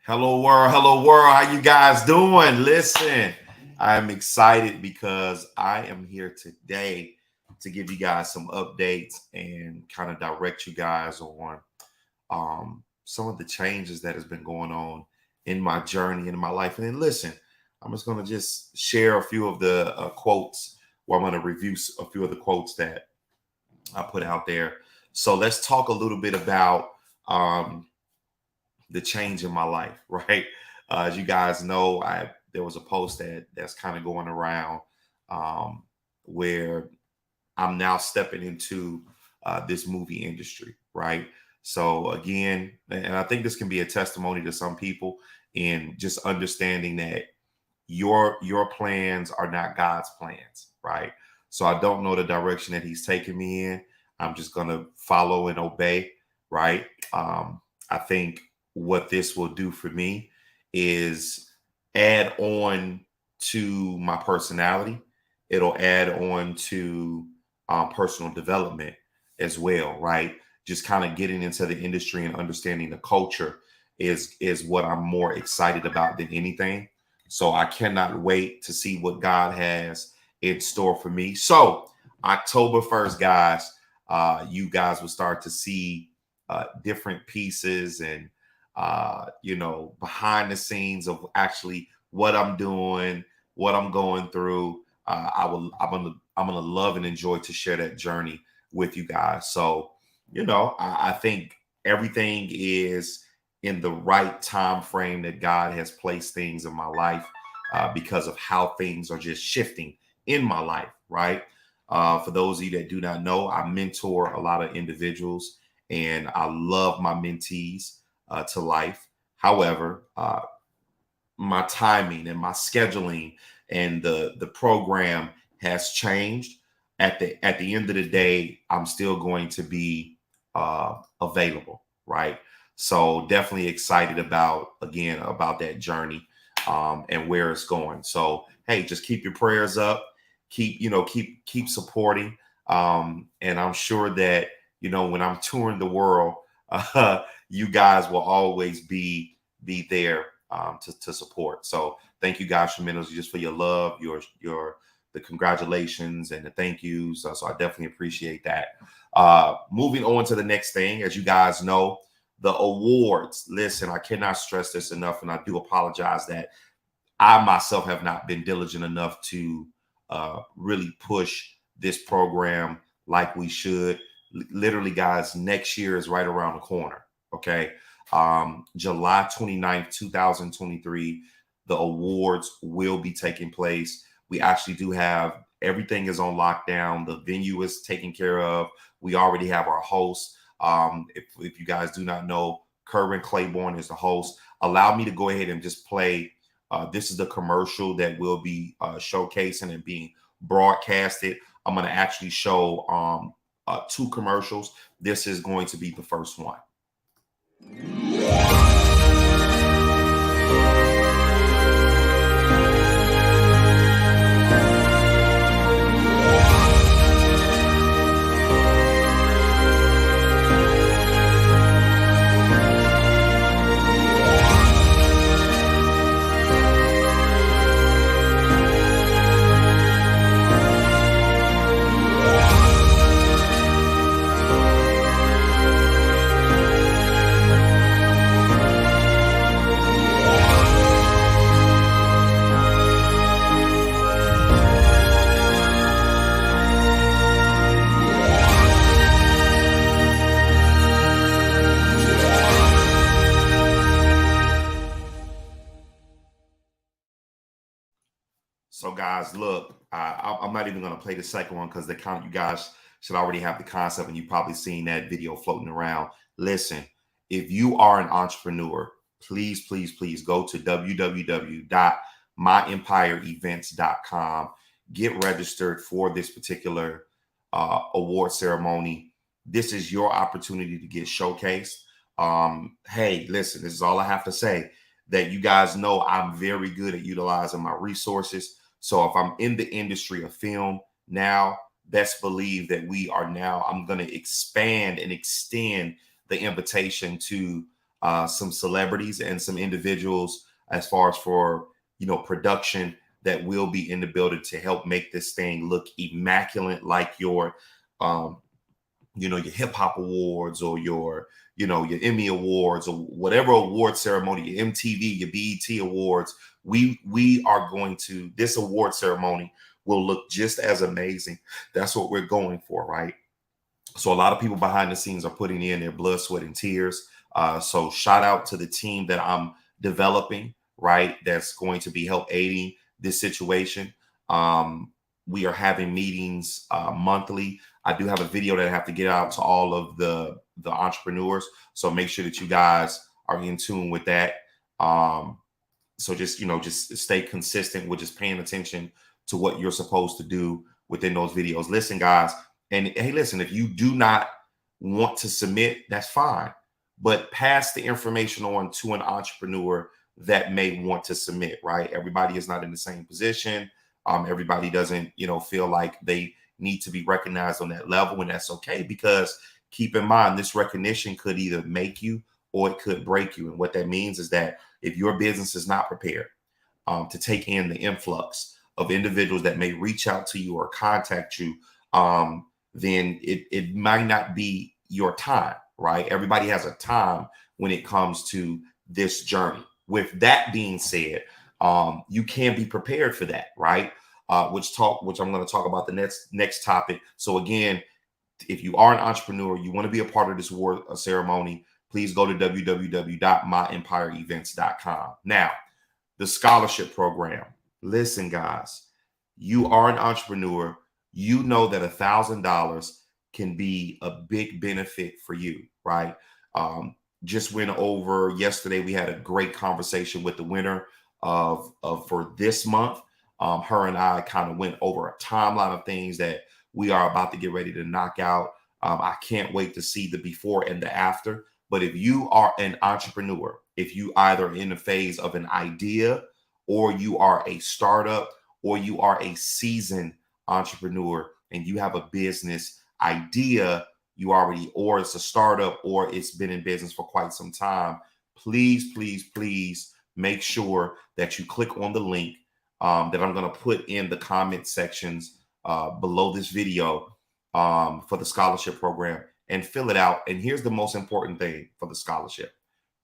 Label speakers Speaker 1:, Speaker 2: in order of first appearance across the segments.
Speaker 1: Hello world. How you guys doing? Listen, I'm excited because I am here today to give you guys some updates and kind of direct you guys on some of the changes that has been going on in my journey and in my life. And then listen, I'm just going to just share a few of the quotes, or I'm going to review a few of the quotes that I put out there. So let's talk a little bit about um, the change in my life, right? As you guys know, I there was a post that's kind of going around um, where I'm now stepping into this movie industry, right? So again, and I think this can be a testimony to some people in just understanding that your plans are not God's plans, right? So I don't know the direction that He's taking me in. I'm just gonna follow and obey, right? I think what this will do for me is add on to my personality. It'll add on to personal development as well, right? Just kind of getting into the industry and understanding the culture is what I'm more excited about than anything. So I cannot wait to see what God has in store for me. So October 1st, guys, you guys will start to see different pieces and behind the scenes of actually what I'm doing, what I'm going through. I'm gonna love and enjoy to share that journey with you guys. So, I think everything is in the right time frame that God has placed things in my life because of how things are just shifting in my life, right? For those of you that do not know, I mentor a lot of individuals and I love my mentees to life. However, my timing and my scheduling and the program has changed. At the end of the day, I'm still going to be available, right? So definitely excited about that journey and where it's going. So hey, just keep your prayers up, keep supporting, and I'm sure that when I'm touring the world, you guys will always be there to support. So thank you guys tremendously just for your love, your the congratulations and the thank yous. So I definitely appreciate that. Moving on to the next thing, as you guys know, the awards. Listen, I cannot stress this enough, and I do apologize that I myself have not been diligent enough to really push this program like we should. Literally, guys, next year is right around the corner. Okay. July 29th, 2023, the awards will be taking place. We actually do have everything is on lockdown. The venue is taken care of. We already have our host. If you guys do not know, Kerwin Claiborne is the host. Allow me to go ahead and just play. This is the commercial that will be showcasing and being broadcasted. I'm going to actually show two commercials. This is going to be the first one. So, guys, look, I'm not even going to play the second one because you guys should already have the concept, and you've probably seen that video floating around. Listen, if you are an entrepreneur, please, please, please go to www.myempireevents.com. Get registered for this particular award ceremony. This is your opportunity to get showcased. Hey, listen, this is all I have to say. That you guys know I'm very good at utilizing my resources. So if I'm in the industry of film now, best believe that I'm going to expand and extend the invitation to some celebrities and some individuals as far as for, production that will be in the building to help make this thing look immaculate, like um, your hip hop awards, or your Emmy awards, or whatever award ceremony, your MTV, your BET awards. We are going to, this award ceremony will look just as amazing. That's what we're going for, right? So a lot of people behind the scenes are putting in their blood, sweat, and tears. So shout out to the team that I'm developing, right? That's going to be help aiding this situation. We are having meetings monthly. I do have a video that I have to get out to all of the entrepreneurs. So make sure that you guys are in tune with that. So just stay consistent with just paying attention to what you're supposed to do within those videos. Listen, guys, and hey, listen, if you do not want to submit, that's fine. But pass the information on to an entrepreneur that may want to submit, right? Everybody is not in the same position. Everybody doesn't, feel like they need to be recognized on that level, and that's okay, because keep in mind, this recognition could either make you or it could break you. And what that means is that if your business is not prepared to take in the influx of individuals that may reach out to you or contact you, then it might not be your time, right? Everybody has a time when it comes to this journey. With that being said, you can be prepared for that, right? Which I'm going to talk about the next topic. So again, if you are an entrepreneur, you want to be a part of this award ceremony, please go to www.myempireevents.com. Now, the scholarship program. Listen, guys, you are an entrepreneur. You know that $1,000 can be a big benefit for you, right? Just went over yesterday. We had a great conversation with the winner of for this month. Her and I kind of went over a timeline of things that we are about to get ready to knock out. I can't wait to see the before and the after. But if you are an entrepreneur, if you either in the phase of an idea, or you are a startup, or you are a seasoned entrepreneur and you have a business idea, or it's a startup, or it's been in business for quite some time, please, please, please make sure that you click on the link that I'm going to put in the comment sections below this video for the scholarship program, and fill it out. And here's the most important thing for the scholarship.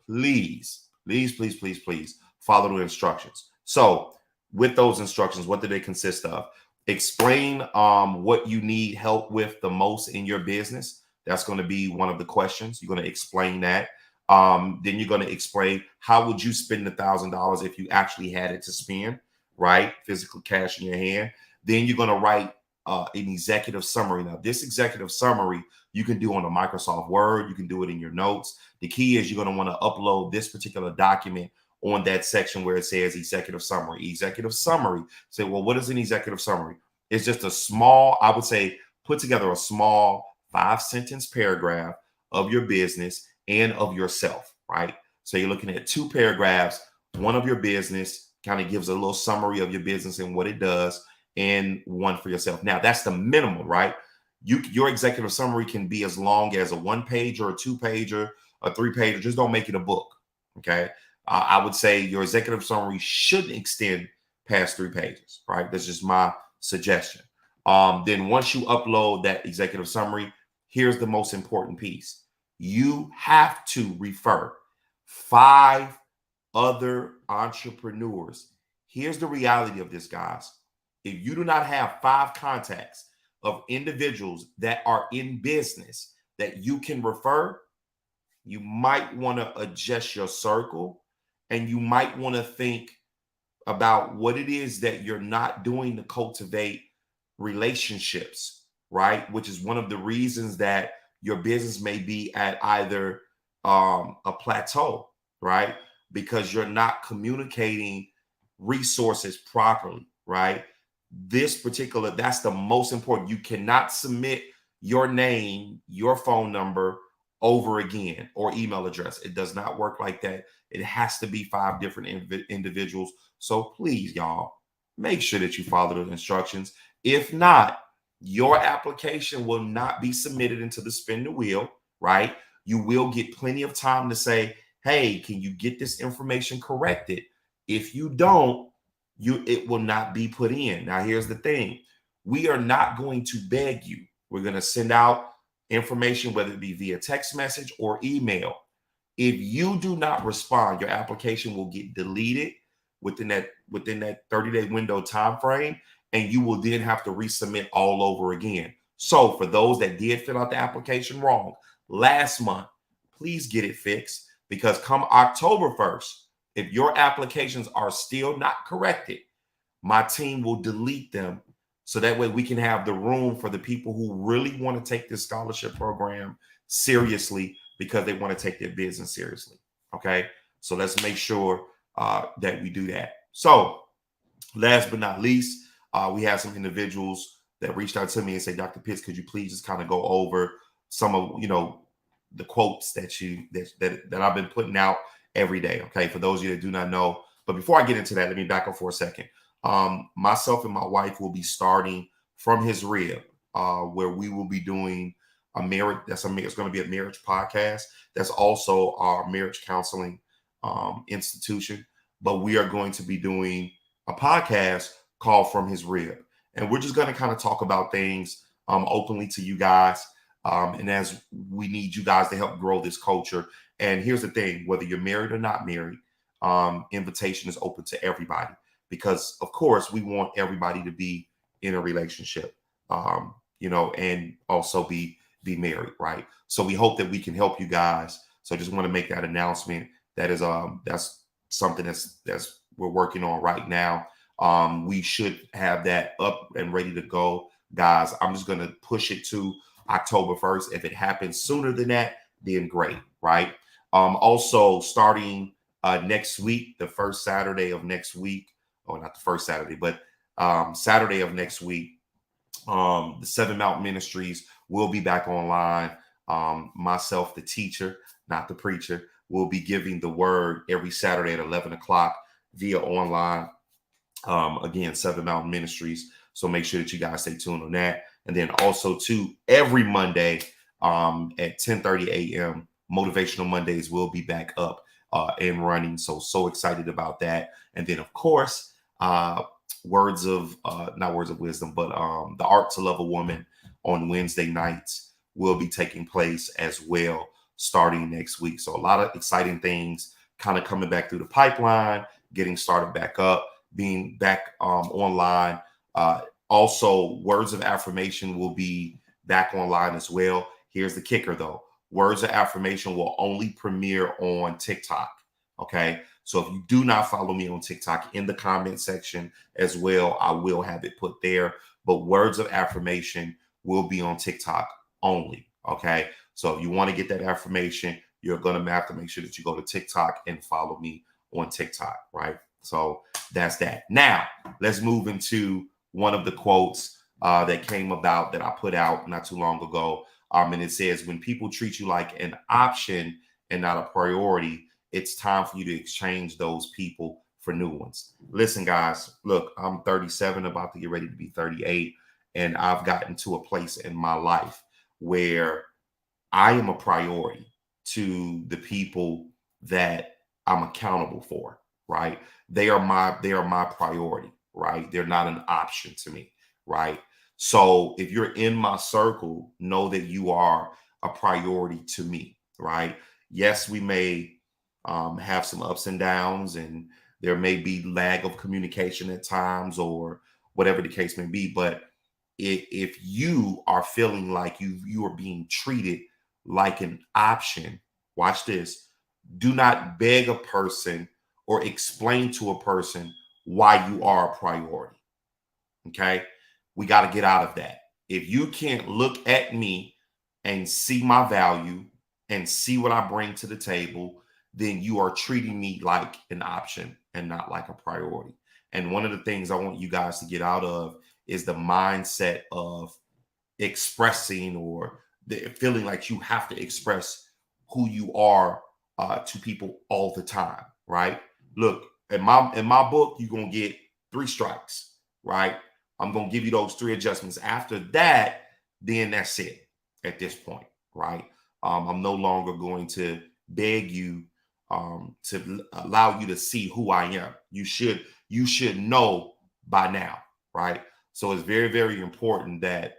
Speaker 1: Please, please, please, please, please follow the instructions. So with those instructions, what do they consist of? Explain what you need help with the most in your business. That's going to be one of the questions. You're going to explain that. Then you're going to explain how would you spend $1,000 if you actually had it to spend, right? Physical cash in your hand. Then you're going to write an executive summary. Now, this executive summary you can do on a Microsoft Word. You can do it in your notes. The key is you're going to want to upload this particular document on that section where it says executive summary. Executive summary. Say, well, what is an executive summary? It's just a small, I would say, put together a small 5-sentence paragraph of your business and of yourself, right? So you're looking at 2 paragraphs, one of your business, kind of gives a little summary of your business and what it does, and one for yourself. Now, that's the minimum, right? Your executive summary can be as long as a 1-pager, a 2-pager, a 3-pager. Just don't make it a book, okay? I would say your executive summary shouldn't extend past 3 pages, right? That's just my suggestion. Then once you upload that executive summary, here's the most important piece. You have to refer 5 other entrepreneurs. Here's the reality of this, guys. If you do not have 5 contacts of individuals that are in business that you can refer, you might want to adjust your circle, and you might want to think about what it is that you're not doing to cultivate relationships, right? Which is one of the reasons that your business may be at either a plateau, right? Because you're not communicating resources properly, right? That's the most important. You cannot submit your name, your phone number over again, or email address. It does not work like that. It has to be 5 different individuals. So please, y'all, make sure that you follow the instructions. If not, your application will not be submitted into the spin the wheel, right? You will get plenty of time to say, hey, can you get this information corrected? If you don't, it will not be put in. Now, here's the thing. We are not going to beg you. We're going to send out information, whether it be via text message or email. If you do not respond, your application will get deleted within that 30-day window time frame, and you will then have to resubmit all over again. So for those that did fill out the application wrong last month, please get it fixed, because come October 1st, if your applications are still not corrected, my team will delete them, so that way we can have the room for the people who really want to take this scholarship program seriously, because they want to take their business seriously. Okay. So let's make sure that we do that. So last but not least, we have some individuals that reached out to me and say, Dr. Pitts, could you please just kind of go over some of, the quotes that I've been putting out every day. Okay. For those of you that do not know, but before I get into that, let me back up for a second. Myself and my wife will be starting From His Rib, where we will be doing a marriage. It's going to be a marriage podcast. That's also our marriage counseling institution. But we are going to be doing a podcast called From His Rib, and we're just going to kind of talk about things openly to you guys. And as we need you guys to help grow this culture. And here's the thing: whether you're married or not married, invitation is open to everybody, because of course we want everybody to be in a relationship, and also be married, right? So we hope that we can help you guys. So I just want to make that announcement. That is that's something that's we're working on right now. We should have that up and ready to go, guys. I'm just going to push it to October 1st. If it happens sooner than that, then great, right? Also starting next week, the first Saturday of next week, or not the first Saturday, but Saturday of next week, the Seven Mountain Ministries will be back online. Myself, the teacher, not the preacher, will be giving the word every Saturday at 11 o'clock via online. Again, Seven Mountain Ministries. So make sure that you guys stay tuned on that. And then also too, every Monday at 10:30 a.m., Motivational Mondays will be back up and running. So excited about that. And then of course, not words of wisdom, but the Art to Love a Woman on Wednesday nights will be taking place as well, starting next week. So a lot of exciting things kind of coming back through the pipeline, getting started back up, being back online. Also, Words of Affirmation will be back online as well. Here's the kicker though. Words of Affirmation will only premiere on TikTok. Okay. So if you do not follow me on TikTok, in the comment section as well, I will have it put there. But Words of Affirmation will be on TikTok only. Okay. So if you want to get that affirmation, you're going to have to make sure that you go to TikTok and follow me on TikTok. Right. So that's that. Now let's move into one of the quotes that came about that I put out not too long ago. And it says, when people treat you like an option and not a priority, it's time for you to exchange those people for new ones. Listen, guys, look, I'm 37, about to get ready to be 38. And I've gotten to a place in my life where I am a priority to the people that I'm accountable for, right? They are my priority, right? They're not an option to me, right? So if you're in my circle, know that you are a priority to me, right? Yes, we may have some ups and downs, and there may be lag of communication at times, or whatever the case may be. But if you are feeling like you are being treated like an option, watch this. Do not beg a person or explain to a person why you are a priority. Okay. We got to get out of that. If you can't look at me and see my value and see what I bring to the table, then you are treating me like an option and not like a priority. And one of the things I want you guys to get out of is the mindset of expressing, or the feeling like you have to express who you are to people all the time, right? Look, in my book, you're gonna get 3 strikes, right? I'm gonna give you those 3 adjustments. After that, then that's it at this point, right? I'm no longer going to beg you to allow you to see who I am. You should know by now, right? So it's very, very important that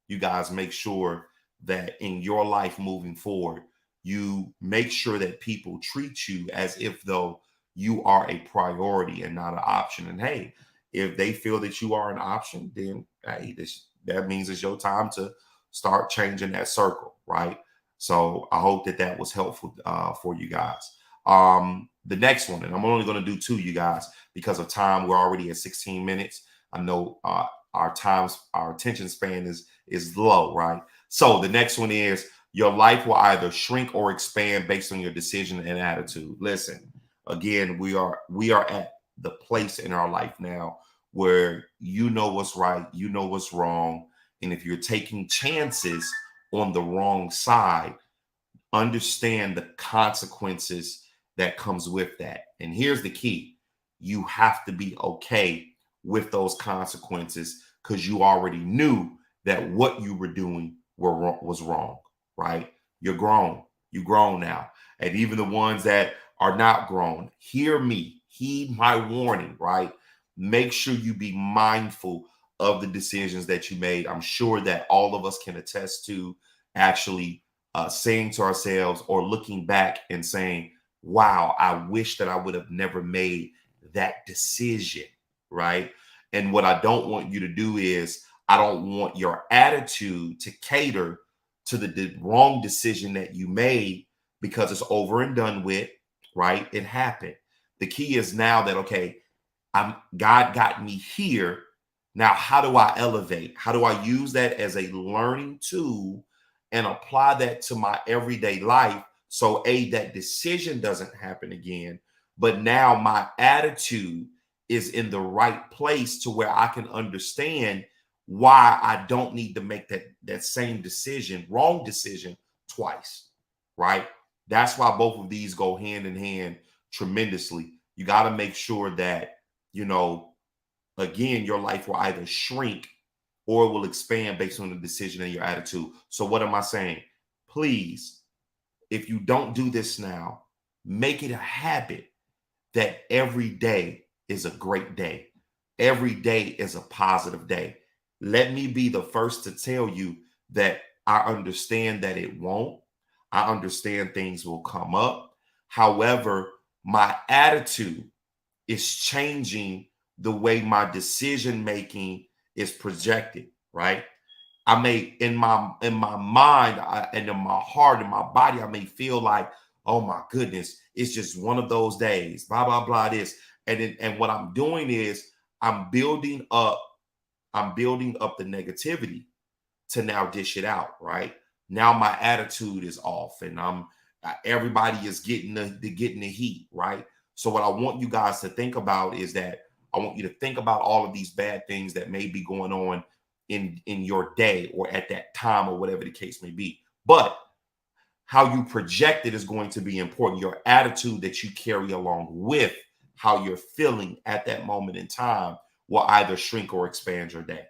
Speaker 1: you guys make sure that in your life moving forward, you make sure that people treat you as if though you are a priority and not an option. And hey, if they feel that you are an option, then hey, that means it's your time to start changing that circle, right? So I hope that that was helpful for you guys. The next one, and I'm only going to do two, you guys, because of time. We're already at 16 minutes. I know our attention span is low, right? So the next one is your life will either shrink or expand based on your decision and attitude. Listen, again, we are at the place in our life now where you know what's right, you know what's wrong, and if you're taking chances on the wrong side, understand the consequences that comes with that. And here's the key: you have to be okay with those consequences because you already knew that what you were doing was wrong, right? You're grown. You're grown now. And even the ones that are not grown, hear me, heed my warning, right? Make sure you be mindful of the decisions that you made. I'm sure that all of us can attest to actually saying to ourselves or looking back and saying, wow, I wish that I would have never made that decision, right? And what I don't want you to do is, I don't want your attitude to cater to the wrong decision that you made because it's over and done with, right? It happened. The key is now that, okay, God got me here. Now, how do I elevate? How do I use that as a learning tool and apply that to my everyday life? So, that decision doesn't happen again, but now my attitude is in the right place to where I can understand why I don't need to make that same decision, wrong decision, twice, right? That's why both of these go hand in hand tremendously. You got to make sure that, you know, again, your life will either shrink or it will expand based on the decision and your attitude. So what am I saying? Please, if you don't do this now, make it a habit that every day is a great day. Every day is a positive day. Let me be the first to tell you that I understand that it won't. I understand things will come up. However, my attitude is changing the way my decision making is projected, right? I may in my mind and in my heart and my body, I may feel like, oh my goodness, it's just one of those days, blah blah blah. This and what I'm doing is I'm building up, the negativity to now dish it out. Right now, my attitude is off, and everybody is getting the heat. Right. So what I want you guys to think about is that I want you to think about all of these bad things that may be going on in your day or at that time or whatever the case may be. But how you project it is going to be important. Your attitude that you carry along with how you're feeling at that moment in time will either shrink or expand your day,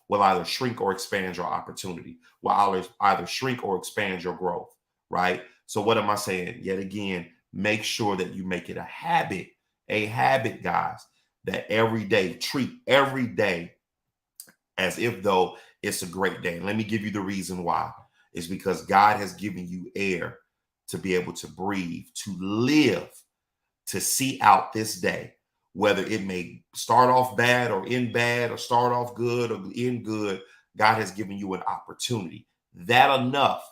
Speaker 1: will either shrink or expand your opportunity, will either shrink or expand your growth, right? So what am I saying? Yet again, make sure that you make it a habit, guys, that every day, treat every day as if though it's a great day. And let me give you the reason why. It's because God has given you air to be able to breathe, to live, to see out this day, whether it may start off bad or end bad or start off good or end good. God has given you an opportunity. That enough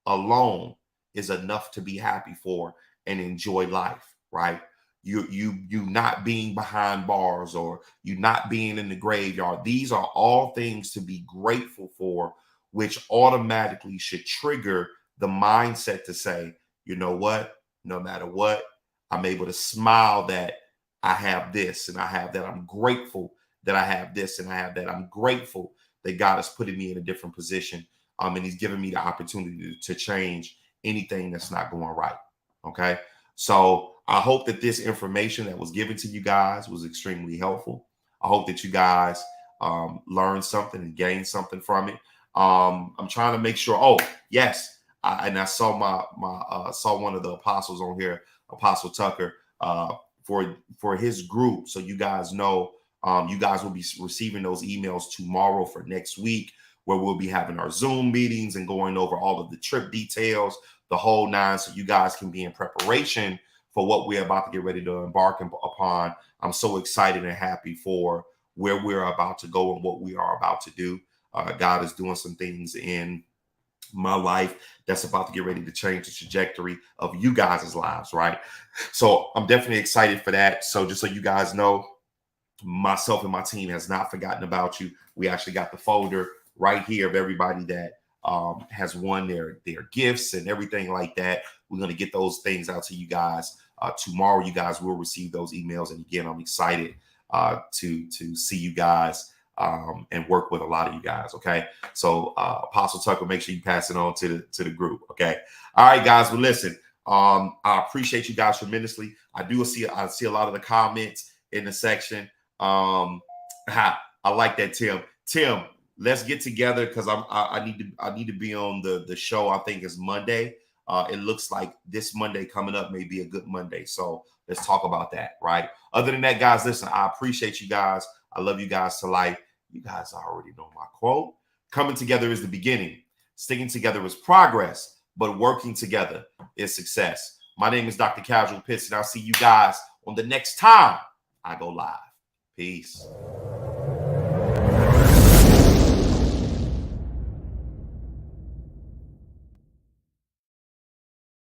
Speaker 1: alone is enough to be happy for and enjoy life, right? You not being behind bars or you not being in the graveyard. These are all things to be grateful for, which automatically should trigger the mindset to say, you know what, no matter what, I'm able to smile that I have this and I have that. I'm grateful that I have this and I have that. I'm grateful that God has put me in a different position. And he's given me the opportunity to change anything that's not going right. Okay. So I hope that this information that was given to you guys was extremely helpful. I hope that you guys learned something and gained something from it. I'm trying to make sure. Oh, yes. I saw saw one of the apostles on here, Apostle Tucker, for his group. So you guys know, you guys will be receiving those emails tomorrow for next week, where we'll be having our Zoom meetings and going over all of the trip details, the whole nine, so you guys can be in preparation for what we're about to get ready to embark upon. I'm so excited and happy for where we're about to go and what we are about to do. God is doing some things in my life that's about to get ready to change the trajectory of you guys' lives, right? So I'm definitely excited for that. So just so you guys know, myself and my team has not forgotten about you. We actually got the folder right here of everybody that has won their gifts and everything like that. We're going to get those things out to you guys tomorrow. You guys will receive those emails, and again, I'm excited to see you guys and work with a lot of you guys. Okay, so Apostle Tucker, make sure you pass it on to the group. Okay, all right, guys. Well, listen, I appreciate you guys tremendously. I see a lot of the comments in the section. I like that, Tim. Tim, let's get together, because I need to be on the show. I think it's Monday. It looks like this Monday coming up may be a good Monday. So let's talk about that, right? Other than that, guys, listen, I appreciate you guys. I love you guys to life. You guys already know my quote. Coming together is the beginning. Sticking together is progress, but working together is success. My name is Dr. Casual Pitts, and I'll see you guys on the next time I go live. Peace.